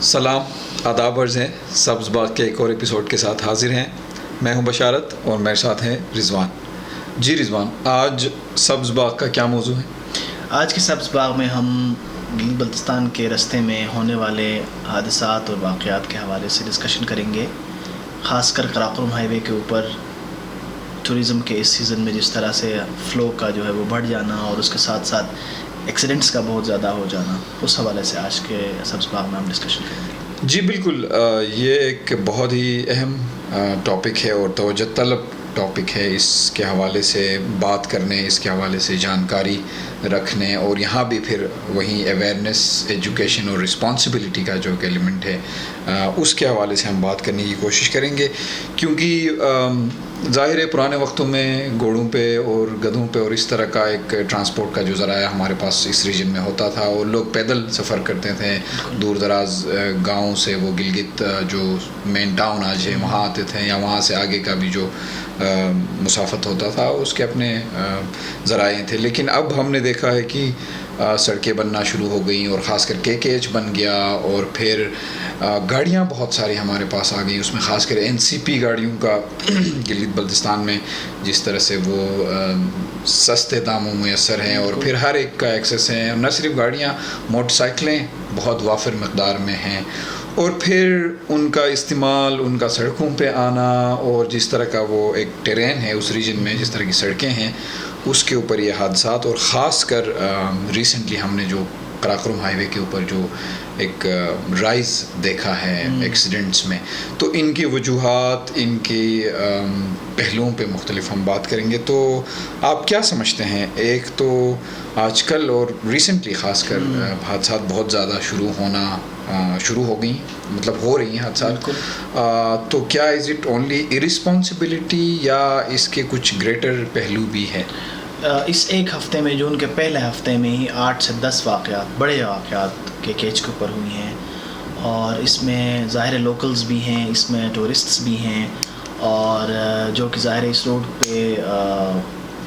سلام، آداب عرض ہیں. سبز باغ کے ایک اور ایپیسوڈ کے ساتھ حاضر ہیں. میں ہوں بشارت اور میرے ساتھ ہیں رضوان. جی رضوان، آج سبز باغ کا کیا موضوع ہے؟ آج کے سبز باغ میں ہم بلتستان کے راستے میں ہونے والے حادثات اور واقعات کے حوالے سے ڈسکشن کریں گے. خاص کر قراقرم ہائی وے کے اوپر ٹورزم کے اس سیزن میں جس طرح سے فلو کا جو ہے وہ بڑھ جانا اور اس کے ساتھ ساتھ ایکسیڈنٹس کا بہت زیادہ ہو جانا، اس حوالے سے آج کے سبز باغ میں ہم ڈسکشن کریں گے. جی بالکل، یہ ایک بہت ہی اہم ٹاپک ہے اور توجہ طلب ٹاپک ہے. اس کے حوالے سے بات کرنے، اس کے حوالے سے جانکاری رکھنے، اور یہاں بھی پھر وہیں اویئرنیس، ایجوکیشن اور رسپانسبلٹی کا جو ایلیمنٹ ہے اس کے حوالے سے ہم بات کرنے کی کوشش کریں گے. کیونکہ ظاہر ہے پرانے وقتوں میں گھوڑوں پہ اور گدھوں پہ اور اس طرح کا ایک ٹرانسپورٹ کا جو ذرائع ہمارے پاس اس ریجن میں ہوتا تھا، اور لوگ پیدل سفر کرتے تھے دور دراز گاؤں سے. وہ گلگت جو مین ٹاؤن آج ہے وہاں آتے تھے، یا وہاں سے آگے کا بھی جو مسافت ہوتا تھا اس کے اپنے ذرائع تھے. لیکن اب ہم نے دیکھا ہے کہ سڑکیں بننا شروع ہو گئیں، اور خاص کر KKH بن گیا، اور پھر گاڑیاں بہت ساری ہمارے پاس آ گئیں. اس میں خاص کر NCP گاڑیوں کا گلگت بلتستان میں جس طرح سے وہ سستے داموں میسر ہیں، اور پھر ہر ایک کا ایکسیس ہے. نہ صرف گاڑیاں، موٹر سائیکلیں بہت وافر مقدار میں ہیں، اور پھر ان کا استعمال، ان کا سڑکوں پہ آنا، اور جس طرح کا وہ ایک ٹیرین ہے اس ریجن میں، جس طرح کی سڑکیں ہیں اس کے اوپر یہ حادثات. اور خاص کر ریسنٹلی ہم نے جو قراقرم ہائی وے کے اوپر جو ایک رائز دیکھا ہے ایکسیڈنٹس میں، تو ان کی وجوہات، ان کی پہلوؤں پہ مختلف ہم بات کریں گے. تو آپ کیا سمجھتے ہیں؟ ایک تو آج کل اور ریسنٹلی خاص کر حادثات بہت زیادہ شروع ہو گئی، مطلب ہو رہی ہیں حادثات. تو کیا از اٹ اونلی ارسپانسبلٹی، یا اس کے کچھ گریٹر پہلو بھی ہے؟ اس ایک ہفتے میں، جون کے پہلے ہفتے میں ہی 8 سے 10 واقعات، بڑے واقعات KKH کے اوپر ہوئی ہیں، اور اس میں ظاہر لوکلز بھی ہیں، اس میں ٹورسٹس بھی ہیں، اور جو کہ ظاہر اس روڈ پہ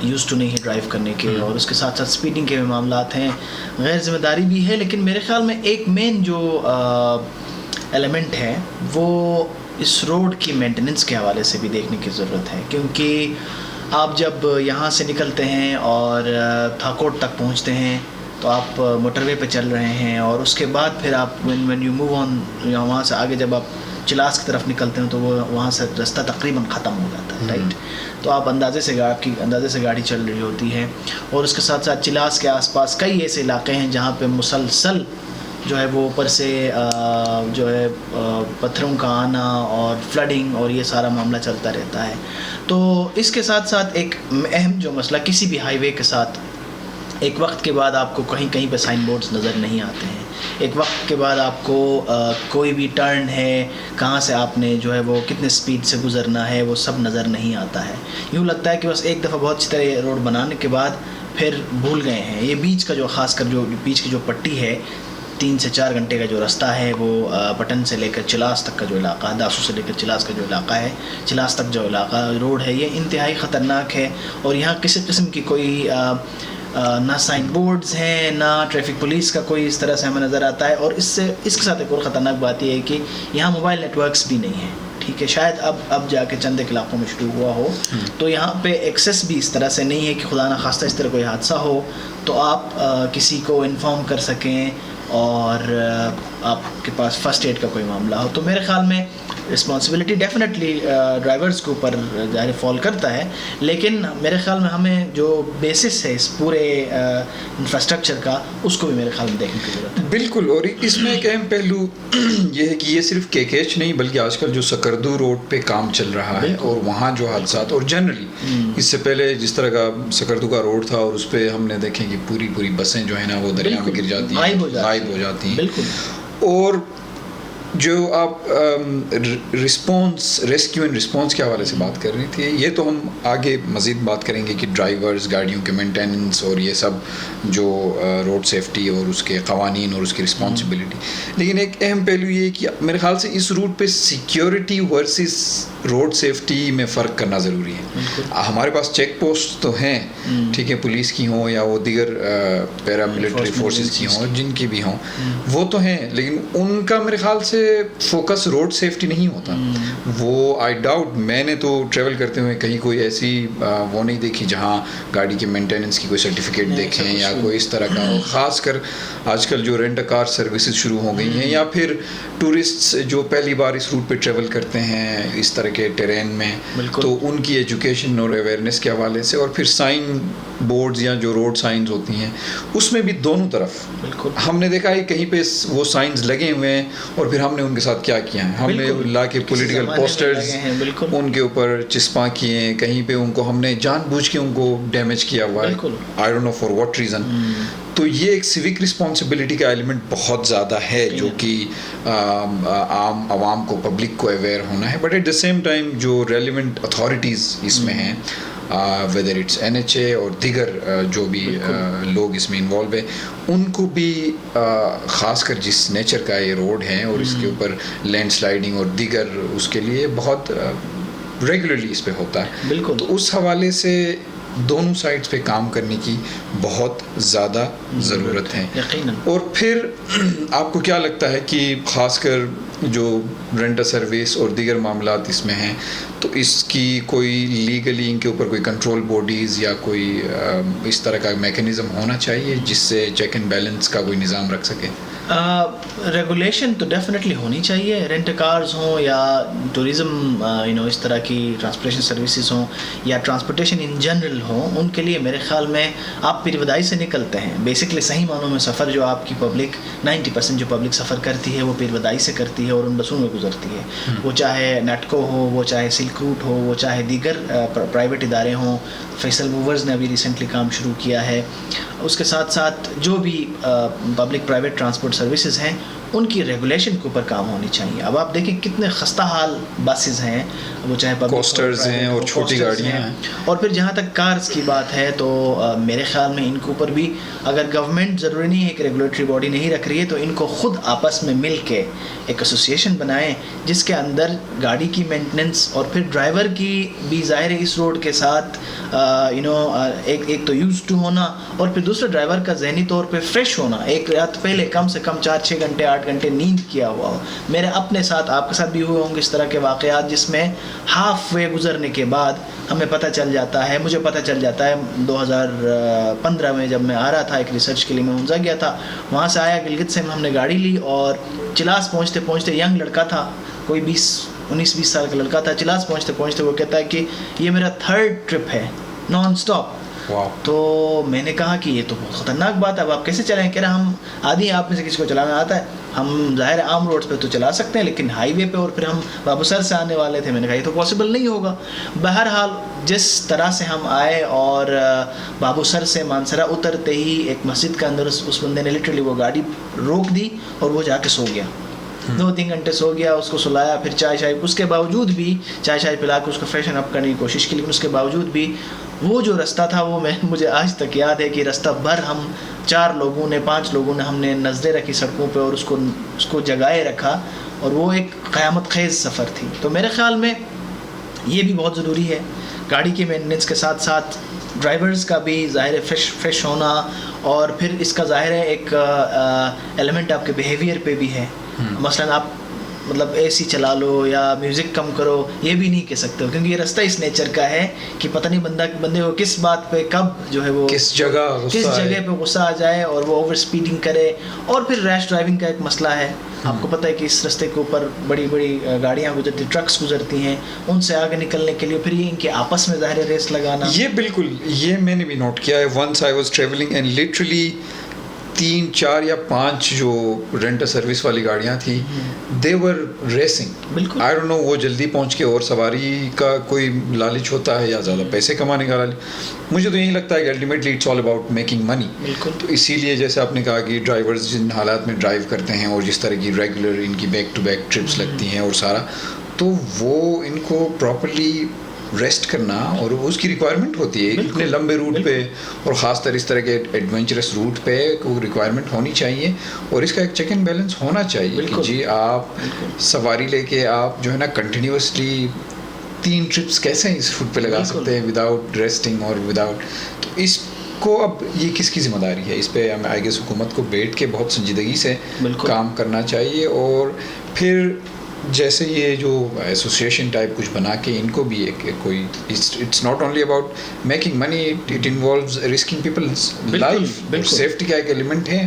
یوز ٹو نہیں ہے ڈرائیو کرنے کے، اور اس کے ساتھ ساتھ سپیڈنگ کے بھی معاملات ہیں. غیر ذمہ داری بھی ہے، لیکن میرے خیال میں ایک مین جو ایلیمنٹ ہے وہ اس روڈ کی مینٹیننس کے حوالے سے بھی دیکھنے کی ضرورت ہے. کیونکہ آپ جب یہاں سے نکلتے ہیں اور تھاکوٹ تک پہنچتے ہیں تو آپ موٹر وے پہ چل رہے ہیں، اور اس کے بعد پھر آپ وین یو موو آن، وہاں سے آگے جب آپ چلاس کی طرف نکلتے ہیں تو وہ وہاں سے رستہ تقریباً ختم ہو جاتا ہے، رائٹ. تو آپ اندازے سے گاڑی چل رہی ہوتی ہے، اور اس کے ساتھ ساتھ چلاس کے آس پاس کئی ایسے علاقے ہیں جہاں پہ مسلسل جو ہے وہ اوپر سے جو ہے پتھروں کا آنا اور فلڈنگ اور یہ سارا معاملہ چلتا رہتا ہے. تو اس کے ساتھ ساتھ ایک اہم جو مسئلہ کسی بھی ہائی وے کے ساتھ، ایک وقت کے بعد آپ کو کہیں پہ سائن بورڈز نظر نہیں آتے ہیں. ایک وقت کے بعد آپ کو کوئی بھی ٹرن ہے، کہاں سے آپ نے جو ہے وہ کتنے سپیڈ سے گزرنا ہے، وہ سب نظر نہیں آتا ہے. یوں لگتا ہے کہ بس ایک دفعہ بہت اچھی طرح روڈ بنانے کے بعد پھر بھول گئے ہیں. یہ بیچ کا جو خاص کر جو بیچ کی جو پٹی ہے، 3 سے 4 گھنٹے کا جو راستہ ہے، وہ پٹن سے لے کر چلاس تک کا جو علاقہ ہے، داسو سے لے کر چلاس کا جو علاقہ ہے، چلاس تک جو علاقہ روڈ ہے، یہ انتہائی خطرناک ہے. اور یہاں کسی قسم کی کوئی نہ سائن بورڈز ہیں، نہ ٹریفک پولیس کا کوئی اس طرح سے ہمیں نظر آتا ہے. اور اس کے ساتھ ایک اور خطرناک بات یہ ہے کہ یہاں موبائل نیٹ ورکس بھی نہیں ہیں. ٹھیک ہے، شاید اب جا کے چند ایک علاقوں میں شروع ہوا ہو، تو یہاں پہ ایکسیس بھی اس طرح سے نہیں ہے کہ خدا نہ خواستہ اس طرح کوئی حادثہ ہو تو آپ کسی کو انفارم کر سکیں، اور آپ کے پاس فرسٹ ایڈ کا کوئی معاملہ ہو. تو میرے خیال میں رسپانسبلٹی ڈیفینیٹلی ڈرائیورز کے اوپر ظاہر فال کرتا ہے، لیکن میرے خیال میں ہمیں جو بیسس ہے اس پورے انفراسٹرکچر کا، اس کو بھی میرے خیال میں دیکھنے کی ضرورت ہے. بالکل. اور اس میں ایک اہم پہلو یہ ہے کہ یہ صرف KKH نہیں بلکہ آج کل جو سکردو روڈ پہ کام چل رہا ہے، اور وہاں جو حادثات، اور جنرلی اس سے پہلے جس طرح کا سکردو کا روڈ تھا، اور اس پہ ہم نے دیکھیں کہ پوری بسیں جو ہیں نا وہ دریا میں گر جاتی ہیں، غائب ہو جاتی ہیں. بالکل. اور جو آپ ریسکیو اینڈ رسپانس کے حوالے سے بات کر رہی تھی، یہ تو ہم آگے مزید بات کریں گے کہ ڈرائیورز، گاڑیوں کے مینٹیننس اور یہ سب جو روڈ سیفٹی اور اس کے قوانین اور اس کی رسپانسبلٹی. لیکن ایک اہم پہلو یہ کہ میرے خیال سے اس روٹ پہ سیکیورٹی ورسز روڈ سیفٹی میں فرق کرنا ضروری ہے. ہمارے پاس چیک پوسٹ تو ہیں، ٹھیک ہے، پولیس کی ہوں یا وہ دیگر پیرا ملٹری فورسز کی ہوں، جن کی بھی ہوں، وہ تو ہیں، لیکن ان کا میرے خیال سے فوکس روڈ سیفٹی نہیں ہوتا. وہ آئی ڈاؤٹ، میں نے تو ٹریول کرتے ہوئے کہیں کوئی ایسی وہ نہیں دیکھی جہاں گاڑی کے مینٹیننس کی کوئی سرٹیفکیٹ دیکھیں یا کوئی اس طرح کا. خاص کر آج کل جو رینٹ کار سروسز شروع ہو گئی ہیں، یا پھر ٹورسٹ جو پہلی بار اس روٹ پہ ٹریول کرتے ہیں اس طرح کے ٹیرین میں، تو ان کی ایجوکیشن اور اویئرنیس کے حوالے سے، اور پھر سائن بورڈز یا جو روڈ سائنز ہوتی ہیں اس میں بھی دونوں طرف ہم نے دیکھا ہے کہیں پہ وہ سائنز لگے ہوئے ہیں اور پھر ہم نے ان کے ساتھ کیا کیا ہے، ہم نے لا کے پولیٹیکل پوسٹرز ان کے اوپر چسپاں کیے ہیں، کہیں پہ ان کو ہم نے جان بوجھ کے ان کو ڈیمیج کیا ہوا ہے، I don't know for what reason. تو یہ ایک سیوک رسپانسبلٹی کا ایلیمنٹ بہت زیادہ ہے جو کہ عام عوام کو، پبلک کو اویئر ہونا ہے. But at the same time جو ریلیونٹ اتھارٹیز اس میں ہیں، ویدر اٹس NHA اور دیگر جو بھی لوگ اس میں انوالو ہیں، ان کو بھی خاص کر جس نیچر کا یہ روڈ ہے اور اس کے اوپر لینڈ سلائڈنگ اور دیگر اس کے لیے بہت ریگولرلی اس پہ ہوتا ہے. بالکل. تو اس حوالے سے دونوں سائڈز پہ کام کرنے کی بہت زیادہ ضرورت ہے. اور پھر آپ کو کیا لگتا ہے کہ خاص کر جو رینٹ سروس اور دیگر معاملات اس میں ہیں، تو اس کی کوئی لیگلی ان کے اوپر کوئی کنٹرول باڈیز یا کوئی اس طرح کا میکینزم ہونا چاہیے جس سے چیک اینڈ بیلنس کا کوئی نظام رکھ سکے؟ ریگولیشن تو ڈیفینیٹلی ہونی چاہیے. رینٹ کارز ہوں یا ٹوریزم اس طرح کی ٹرانسپورٹیشن سروسز ہوں یا ٹرانسپورٹیشن ان جنرل ہوں، ان کے لیے میرے خیال میں آپ پیر بدائی سے نکلتے ہیں. بیسکلی صحیح معنوں میں سفر جو آپ کی پبلک 90% جو پبلک سفر کرتی ہے وہ پیر بدائی سے کرتی ہے اور ان بسوں میں گزرتی ہے. وہ چاہے نیٹکو ہو، وہ چاہے سلک روٹ ہو، وہ چاہے دیگر پرائیویٹ ادارے ہوں. فیصل موورز نے ابھی ریسنٹلی کام شروع کیا ہے. اس کے ساتھ ساتھ جو بھی پبلک پرائیویٹ ٹرانسپورٹ سروسز ہیں ان کی ریگولیشن کے اوپر کام ہونی چاہیے. اب آپ دیکھیں کتنے خستہ حال بسز ہیں، وہ چاہے کوسٹرز ہیں اور چھوٹی گاڑیاں ہیں. اور پھر جہاں تک کارز کی بات ہے تو میرے خیال میں ان کے اوپر بھی اگر گورنمنٹ ضروری نہیں ہے کہ ریگولیٹری باڈی نہیں رکھ رہی ہے تو ان کو خود آپس میں مل کے ایک ایسوسیشن بنائیں جس کے اندر گاڑی کی مینٹیننس اور پھر ڈرائیور کی بھی ظاہر ہے اس روڈ کے ساتھ ایک تو یوز ٹو ہونا اور پھر دوسرا ڈرائیور کا ذہنی طور پہ فریش ہونا. ایک رات پہلے کم سے کم 4-6 گھنٹے 8 گھنٹے نیند کیا ہوا ہو. میرے اپنے ساتھ، آپ کے ساتھ بھی ہوئے ہوں گے اس طرح کے واقعات جس میں ہاف وے گزرنے کے بعد ہمیں پتہ چل جاتا ہے، مجھے پتہ چل جاتا ہے 2015 میں جب میں آ رہا تھا ایک ریسرچ کے لیے، میں ہنزا گیا تھا، وہاں سے آیا گلگت سے ہم نے گاڑی لی اور چلاس پہنچتے پہنچتے ینگ لڑکا تھا، کوئی 19-20 سال کا لڑکا تھا. چلاس پہنچتے پہنچتے وہ کہتا ہے کہ یہ میرا 3rd ٹرپ ہے نان سٹاپ. تو میں نے کہا کہ یہ تو بہت خطرناک بات ہے، اب آپ کیسے چلائیں؟ کہہ رہا ہم آدھی آپ میں سے کسی کو چلانا آتا ہے، ہم ظاہر عام روڈز پہ تو چلا سکتے ہیں لیکن ہائی وے پہ، اور پھر ہم بابو سر سے آنے والے تھے. میں نے کہا یہ تو پاسبل نہیں ہوگا. بہرحال جس طرح سے ہم آئے اور بابو سر سے مانسرا اترتے ہی ایک مسجد کے اندر اس بندے نے لٹرلی وہ گاڑی روک دی اور وہ جا کے سو گیا. 2-3 گھنٹے سو گیا. اس کو سلایا، پھر چائے اس کے باوجود بھی چائے پلا کے اس کو فریشن اپ کرنے کی کوشش کی، لیکن اس کے باوجود بھی وہ جو رستہ تھا وہ مجھے آج تک یاد ہے کہ رستہ بھر ہم 5 لوگوں نے ہم نے نظریں رکھی سڑکوں پہ اور اس کو جگائے رکھا اور وہ ایک قیامت خیز سفر تھی. تو میرے خیال میں یہ بھی بہت ضروری ہے. گاڑی کی مینٹیننس کے ساتھ ساتھ ڈرائیورز کا بھی ظاہر ہے فریش ہونا، اور پھر اس کا ظاہر ہے ایک ایلیمنٹ آپ کے بیہیویئر پہ بھی ہے. مثلا آپ مطلب اے سی چلا لو یا میوزک کم کرو، یہ بھی نہیں کہہ سکتے کیونکہ یہ رستہ اس نیچر کا ہے کہ پتہ نہیں بندے کو کس بات پہ کب جو ہے وہ کس جگہ پہ غصہ آ جائے اور وہ اوور اسپیڈنگ کرے. اور پھر ریش ڈرائیونگ کا ایک مسئلہ ہے. آپ کو پتہ ہے کہ اس رستے کے اوپر بڑی گاڑیاں گزرتی، ٹرکس گزرتی ہیں، ان سے آگے نکلنے کے لیے پھر یہ ان کے آپس میں ظاہر ریس لگانا. یہ بالکل، یہ میں نے بھی نوٹ کیا ہے. Once I was travelling and literally 3, 4 یا 5 جو رینٹ سروس والی گاڑیاں تھیں دے ور ریسنگ. بالکل. آئی ڈونٹ نو وہ جلدی پہنچ کے اور سواری کا کوئی لالچ ہوتا ہے یا زیادہ پیسے کمانے کا لالچ. مجھے تو یہی لگتا ہے کہ ultimately it's all about making money. بالکل. تو اسی لیے جیسے آپ نے کہا کہ ڈرائیورز جن حالات میں ڈرائیو کرتے ہیں اور جس طرح کی ریگولر ان کی بیک ٹو بیک ٹرپس لگتی ہیں اور سارا, تو وہ ان کو پراپرلی ریسٹ کرنا اور اس کی ریکوائرمنٹ ہوتی ہے اتنے لمبے روٹ پہ, اور خاص طر اس طرح کے ایڈونچرس روٹ پہ کوئی ریکوائرمنٹ ہونی چاہیے, اور اس کا ایک چیک اینڈ بیلنس ہونا چاہیے کہ جی آپ سواری لے کے آپ جو ہے نا کنٹینیوسلی 3 ٹرپس کیسے اس روٹ پہ لگا سکتے ہیں وداؤٹ ریسٹنگ اور وداؤٹ. تو اس کو اب یہ کس کی ذمہ داری ہے, اس پہ ہمیں آئی گیس حکومت کو بیٹھ کے بہت سنجیدگی سے کام کرنا چاہیے. اور پھر جیسے یہ جو ایسوسیشن ٹائپ کچھ بنا کے ان کو بھی ایک کوئی it's not only about making money, it involves risking people's life, safety کا ایک ایلیمنٹ ہے.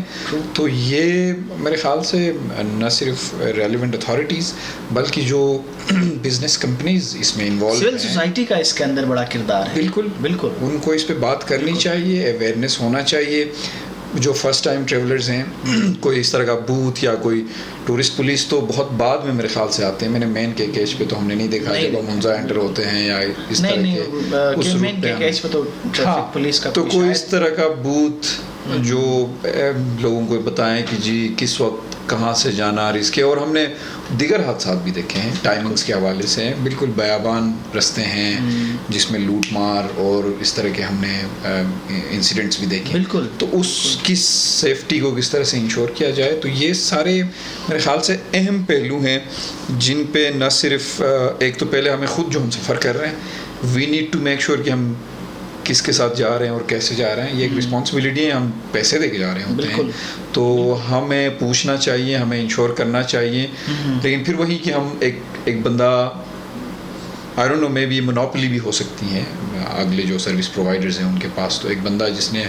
تو یہ میرے خیال سے نہ صرف ریلیونٹ اتھارٹیز بلکہ جو بزنس کمپنیز اس میں انوالو ہیں, سول سوسائٹی کا اس کے اندر بڑا کردار ہے. بالکل بالکل, ان کو اس پہ بات کرنی چاہیے, اویئرنیس ہونا چاہیے. جو فرسٹ ٹائم ٹریولرز ہیں کوئی اس طرح کا بوتھ یا کوئی ٹورسٹ پولیس تو بہت بعد میں میرے خیال سے آتے ہیں. میں نے مین کے کیچ پہ تو ہم نے نہیں دیکھا جب ہم منزا انٹر ہوتے ہیں یا اس طرح کے مین کے کیچ پہ تو ٹریفک پولیس کا تو کوئی اس طرح کا بوتھ جو لوگوں کو بتائیں کہ جی کس وقت کہاں سے جانا رسک کے. اور ہم نے دیگر حادثات بھی دیکھے ہیں ٹائمنگز کے حوالے سے, بالکل بیابان رستے ہیں جس میں لوٹ مار اور اس طرح کے ہم نے انسیڈنٹس بھی دیکھے. بالکل. تو اس کی سیفٹی کو کس طرح سے انشور کیا جائے, تو یہ سارے میرے خیال سے اہم پہلو ہیں جن پہ نہ صرف ایک تو پہلے ہمیں خود جو ہم سفر کر رہے ہیں we need to make sure کہ ہم کس کے ساتھ جا رہے ہیں اور کیسے جا رہے ہیں. یہ ایک رسپانسبلٹی ہے, ہم پیسے دے کے جا رہے ہوتے ہیں تو ہمیں پوچھنا چاہیے, ہمیں انشور کرنا چاہیے. لیکن پھر وہی کہ ہم ایک بندہ I don't know maybe monopoly بھی ہو سکتی ہیں اگلے جو سروس پرووائڈرز ہیں ان کے پاس, تو ایک بندہ جس نے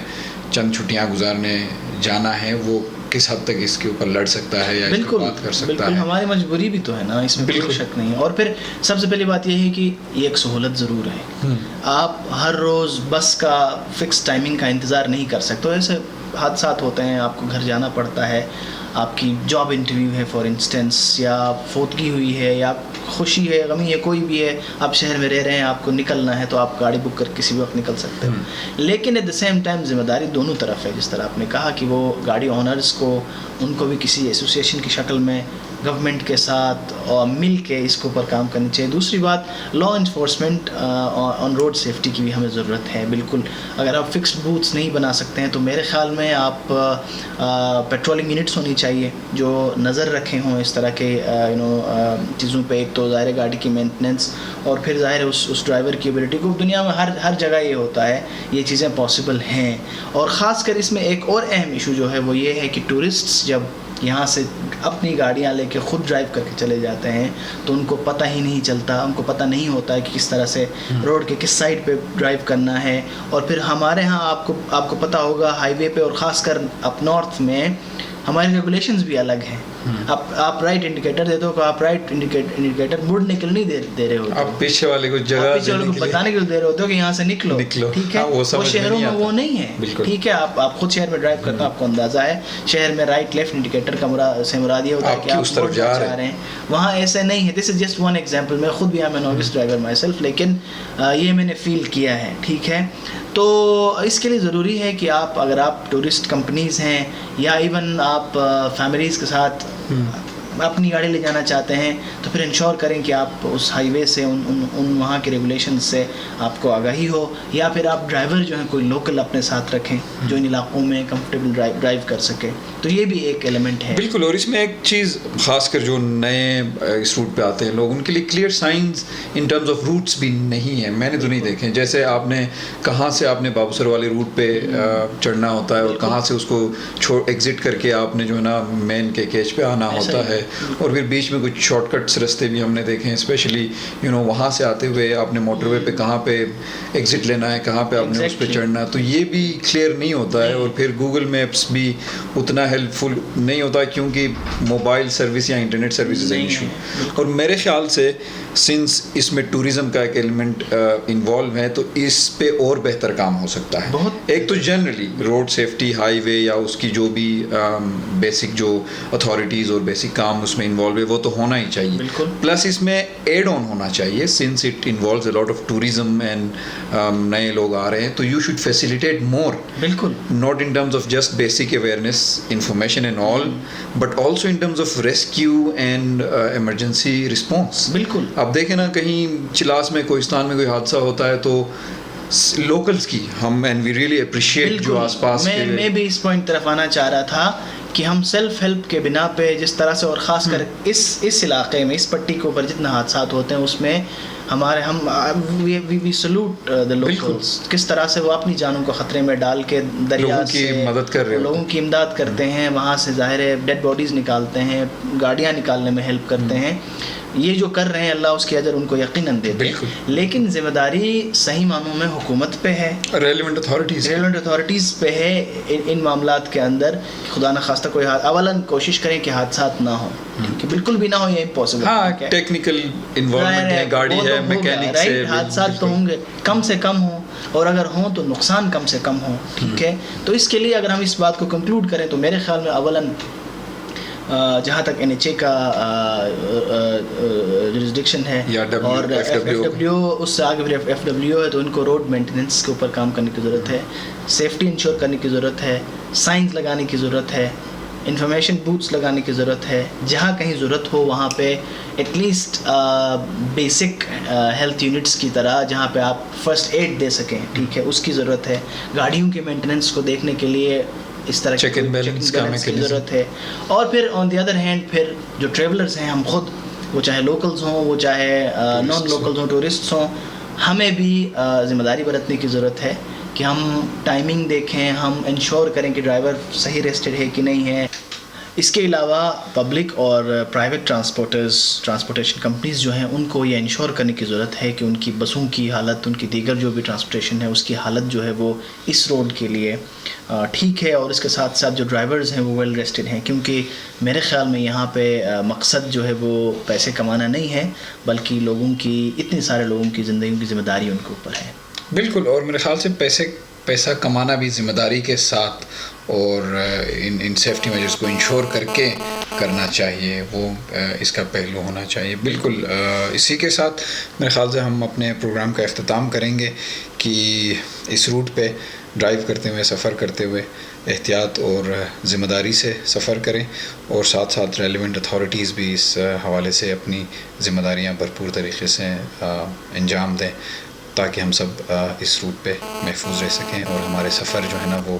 چند چھٹیاں گزارنے جانا ہے وہ کس حد تک اس کے اوپر لڑ سکتا ہے یا اس پہ بات کر سکتا ہے. ہماری مجبوری بھی تو ہے نا, اس میں بالکل شک نہیں ہے. اور پھر سب سے پہلی بات یہ ہے کہ یہ ایک سہولت ضرور ہے. آپ ہر روز بس کا فکس ٹائمنگ کا انتظار نہیں کر سکتے. ایسے حادثات ہوتے ہیں, آپ کو گھر جانا پڑتا ہے, آپ کی جاب انٹرویو ہے فار انسٹنس, یا فوتگی ہوئی ہے, یا خوشی ہے, غمی ہے, کوئی بھی ہے, آپ شہر میں رہ رہے ہیں, آپ کو نکلنا ہے تو آپ گاڑی بک کر کسی وقت نکل سکتے ہو. لیکن ایٹ دا سیم ٹائم ذمہ داری دونوں طرف ہے. جس طرح آپ نے کہا کہ وہ گاڑی آنرز کو, ان کو بھی کسی ایسوسیشن کی شکل میں گورنمنٹ کے ساتھ اور مل کے اس کے اوپر کام کرنی چاہیے. دوسری بات law enforcement on road safety کی بھی ہمیں ضرورت ہے. بالکل, اگر آپ فکسڈ بوتھس نہیں بنا سکتے ہیں تو میرے خیال میں آپ پیٹرولنگ یونٹس ہونی چاہیے جو نظر رکھے ہوں اس طرح کے چیزوں پہ. ایک تو ظاہر گاڑی کی مینٹیننس, اور پھر ظاہر اس ڈرائیور کی ایبلٹی کو. دنیا میں ہر جگہ یہ ہوتا ہے, یہ چیزیں پاسبل ہیں. اور خاص کر اس میں ایک اور اہم ایشو جو ہے وہ یہ ہے کہ ٹورسٹس جب یہاں سے اپنی گاڑیاں لے کے خود ڈرائیو کر کے چلے جاتے ہیں تو ان کو پتہ ہی نہیں چلتا, ان کو پتہ نہیں ہوتا ہے کہ کس طرح سے روڈ کے کس سائڈ پہ ڈرائیو کرنا ہے. اور پھر ہمارے ہاں آپ کو پتہ ہوگا ہائی وے پہ, اور خاص کر اپ نارتھ میں ہماری ریگولیشنز بھی الگ ہیں. آپ رائٹ انڈیکیٹر دیتے ہو کہ آپ رائٹ انڈیکیٹر مڑنے کے لیے نہیں دے رہے ہوتے, آپ پیچھے والے کو جگہ بتانے کے لیے دے رہے ہوتے ہو کہ یہاں سے نکلو. ٹھیک ہے, وہ شہروں میں وہ نہیں ہے. ٹھیک ہے, آپ خود شہر میں ڈرائیو کرتے ہو, آپ کو اندازہ ہے شہر میں رائٹ لیفٹ انڈیکیٹر کا سے مراد یہ ہوتا ہے کہ آپ اس طرف جا رہے ہیں. وہاں ایسے نہیں ہے. This is just one example. میں خود بھی am an novice driver myself, لیکن یہ میں نے فیل کیا ہے. ٹھیک ہے, تو اس کے لیے ضروری ہے کہ اگر آپ ٹورسٹ کمپنیز ہیں یا ایون آپ فیملیز کے ساتھ اپنی گاڑی لے جانا چاہتے ہیں تو پھر انشور کریں کہ آپ اس ہائی وے سے ان وہاں کے ریگولیشن سے آپ کو آگاہی ہو, یا پھر آپ ڈرائیور جو ہیں کوئی لوکل اپنے ساتھ رکھیں جو ان علاقوں میں کمفرٹیبل ڈرائیو کر سکے. تو یہ بھی ایک ایلیمنٹ ہے. بالکل. اور اس میں ایک چیز خاص کر جو نئے اس روٹ پہ آتے ہیں لوگ, ان کے لیے clear signs in terms of roots بھی نہیں ہیں. میں نے تو نہیں دیکھے. جیسے آپ نے کہاں سے آپ نے بابوسر والے روٹ پہ چڑھنا ہوتا ہے اور کہاں سے اس کو ایگزٹ کر کے آپ نے جو ہے نا مین کے کیچ پہ آنا ہوتا ہے, اور پھر بیچ میں کچھ شارٹ کٹس رستے بھی ہم نے دیکھے ہیں. اسپیشلی وہاں سے آتے ہوئے آپ نے موٹر وے پہ کہاں پہ ایگزٹ لینا ہے, کہاں پہ آپ نے اس پہ چڑھنا, تو یہ بھی کلیئر نہیں ہوتا ہے. اور پھر گوگل میپس بھی اتنا ہیلپ فل نہیں ہوتا کیونکہ موبائل سروس یا internet service is an issue. اور میرے خیال سے سنس اس میں ٹوریزم کا ایک ایلیمنٹ انوالو ہے تو اس پہ اور بہتر کام ہو سکتا ہے. ایک تو جنرلی روڈ سیفٹی ہائی وے یا اس کی جو بھی بیسک جو اتھارٹیز اور بیسک کام اس میں انوالو ہے وہ تو ہونا ہی چاہیے. بالکل. پلس اس میں ایڈ آن ہونا چاہیے since it involves a lot of tourism and نئے لوگ آ رہے ہیں تو یو شوڈ فیسیلیٹیٹ مور. بالکل. Not in terms of just basic awareness information and all but also in terms of rescue and emergency response. بالکل. اب دیکھیں نا کہیں چلاس میں کوہستان میں کوئی حادثہ ہوتا ہے تو لوکلز کی ہم اینڈ وی ریئلی اپریشیٹ جو آس پاس میں بھی اس پوائنٹ طرف آنا چاہ رہا تھا کہ ہم سیلف ہیلپ کے بنا پہ جس طرح سے اور خاص کر اس علاقے میں اس پٹی کے اوپر جتنا حادثات ہوتے ہیں اس میں وی سلوٹ دا لوکلز. کس طرح سے وہ اپنی جانوں کو خطرے میں ڈال کے دریا سے مدد کر رہے ہیں, لوگوں کی امداد کرتے ہیں, وہاں سے ظاہر ہے ڈیڈ باڈیز نکالتے ہیں, گاڑیاں نکالنے میں ہیلپ کرتے ہیں. یہ جو کر رہے ہیں اللہ اس کی اجر ان کو یقیناً دیتے ہیں. لیکن ذمہ داری صحیح معنوں میں حکومت پہ ہے, ریلیونٹ اتھارٹیز پہ ہے ان معاملات کے اندر. خدا نخواستہ کوئی اولاً کوشش کریں کہ حادثات نہ ہوں, کہ بالکل بھی نہ ہو, یہ امپاسبل. ہاں ٹیکنیکل انوالومنٹ ہے, گاڑی ہے, میکینک سے حادثات تو ہوں گے, کم سے کم ہوں, اور اگر ہوں تو نقصان کم سے کم ہو. ٹھیک ہے, تو اس کے لیے اگر ہم اس بات کو کنکلوڈ کریں تو میرے خیال میں اولاً جہاں تک NHA کا جورسڈکشن ہے اور FW اس سے آگے پھر FW ہے, تو ان کو روڈ مینٹیننس کے اوپر کام کرنے کی ضرورت ہے, سیفٹی انشور کرنے کی ضرورت ہے, سائنس لگانے کی ضرورت ہے, انفارمیشن بوتھس لگانے کی ضرورت ہے. جہاں کہیں ضرورت ہو وہاں پہ at least basic health units کی طرح جہاں پہ آپ فرسٹ ایڈ دے سکیں, ٹھیک ہے, اس کی ضرورت ہے. گاڑیوں کے مینٹیننس کو دیکھنے کے لیے اس طرح چیک اینڈ بیلنس کی ضرورت ہے. اور پھر آن دی ادر ہینڈ پھر جو ٹریولرز ہیں ہم خود, وہ چاہے لوکلز ہوں, وہ چاہے نان لوکلز ہوں, ٹورسٹس ہوں, ہمیں بھی ذمہ داری برتنے کی ضرورت ہے کہ ہم ٹائمنگ دیکھیں, ہم انشور کریں کہ ڈرائیور صحیح ریسٹڈ ہے کہ نہیں ہے. اس کے علاوہ پبلک اور پرائیویٹ ٹرانسپورٹیشن کمپنیز جو ہیں ان کو یہ انشور کرنے کی ضرورت ہے کہ ان کی بسوں کی حالت, ان کی دیگر جو بھی ٹرانسپورٹیشن ہے اس کی حالت جو ہے وہ اس روڈ کے لیے ٹھیک ہے, اور اس کے ساتھ ساتھ جو ڈرائیورز ہیں وہ ویل ریسٹڈ ہیں. کیونکہ میرے خیال میں یہاں پہ مقصد جو ہے وہ پیسے کمانا نہیں ہے, بلکہ لوگوں کی, اتنے سارے لوگوں کی زندگیوں کی ذمہ داری ان کے اوپر ہے. بالکل, اور میرے خیال سے پیسہ کمانا بھی ذمہ داری کے ساتھ اور ان سیفٹی میجرز کو انشور کر کے کرنا چاہیے, وہ اس کا پہلو ہونا چاہیے. بالکل, اسی کے ساتھ میرے خیال سے ہم اپنے پروگرام کا اختتام کریں گے کہ اس روٹ پہ ڈرائیو کرتے ہوئے, سفر کرتے ہوئے احتیاط اور ذمہ داری سے سفر کریں, اور ساتھ ساتھ ریلیونٹ اتھارٹیز بھی اس حوالے سے اپنی ذمہ داریاں بھرپور طریقے سے انجام دیں تاکہ ہم سب اس روٹ پہ محفوظ رہ سکیں اور ہمارے سفر جو ہے نا وہ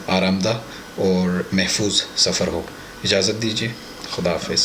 آرام دہ اور محفوظ سفر ہو. اجازت دیجیے, خدا حافظ.